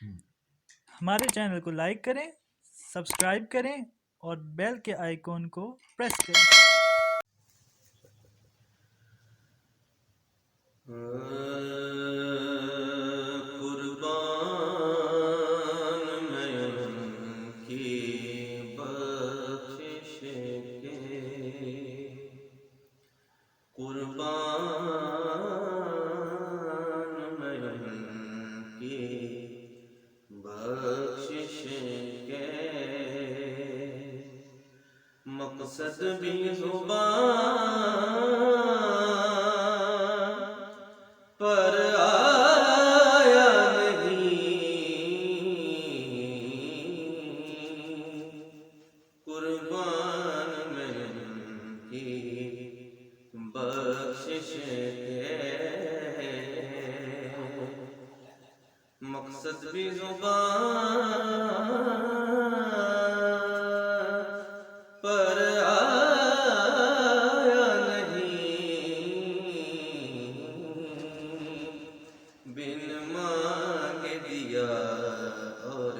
हमारे चैनल को लाइक करें, सब्सक्राइब करें और बेल के आइकॉन को प्रेस करें। कुर्बान मैं उनकी बख्शिश के, कुर्बान मैं उनकी बख्शिश के, मकसद भी ज़ुबान पर आया नहीं, कुर्बान मैं उनकी बख्शिश के, मकसद भी ज़ुबान पर आया नहीं, बिन मांगे दिया और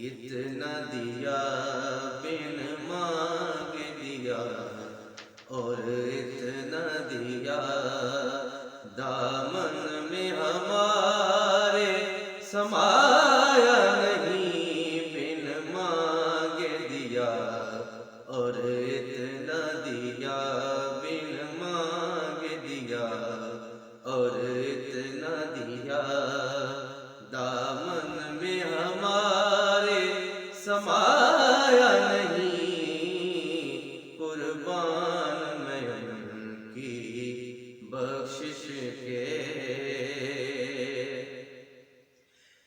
इतना दिया, बिन मांगे दिया और इतना दिया, दामन में हमारे समाया नहीं, बिन मांगे दिया और इतना दिया, बिन मांगे दिया और इतना दिया, दामन में हमारे समाया नहीं, कुर्बान मैं उनकी बख्शिश के।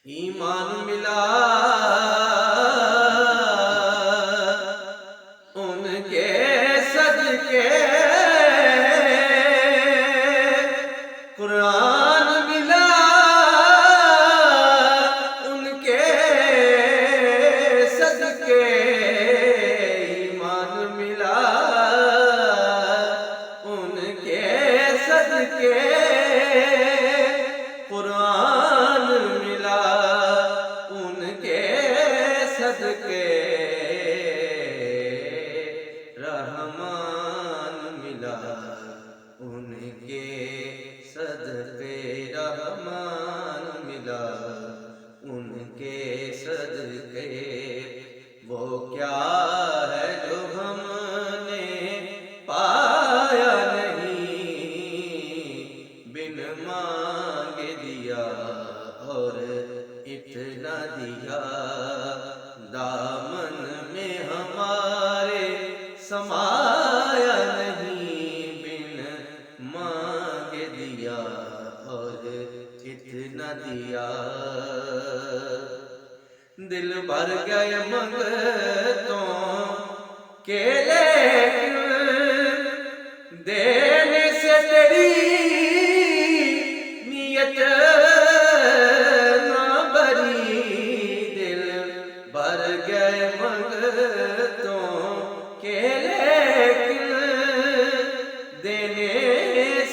ईमान मिला उनके सदके, कुरान मिला उनके सदके, ईमान मिला उनके सदके, कुरान मिला उनके सदके, रहमान मिला उनके सदके, रहमान मिला उनके सदके, वो क्या है जो हमने पाया नहीं, बिन मांगे दिया और इतना दिया, दामन में हमारे समाया नहीं, बिन मांगे दिया और इतना दिया, दिल भर गए मंगतों के, लेकिन देने से तेरी नियत ना भरी, दिल भर गए मंगतों के, लेकिन देने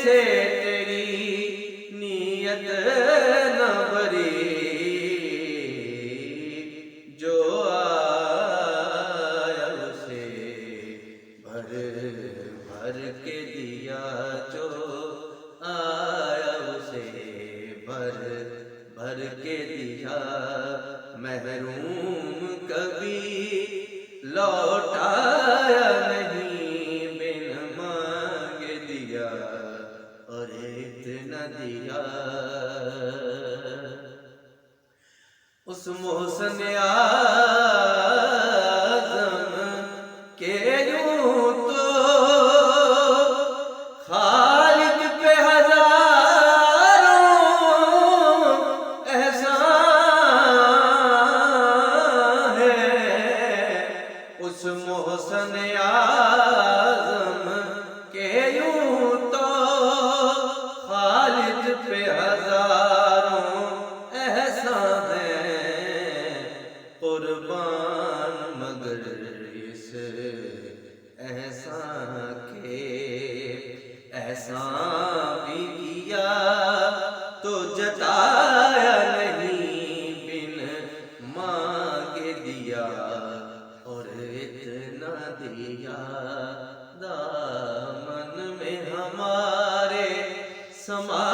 से तेरी नियत ना भरी, जो आया उसे भर भर के दिया, जो आया उसे भर भर के दिया, महरूम कभी लौटाया नहीं, बिन मांगे दिया और इतना दिया, उस मोहसन आज़म के यूं तो खालिद पे हजारों एहसान है, उस मोहसन आज़म के यूं तो खालिद पे हजारों एहसान है, दिया दामन में हमारे समा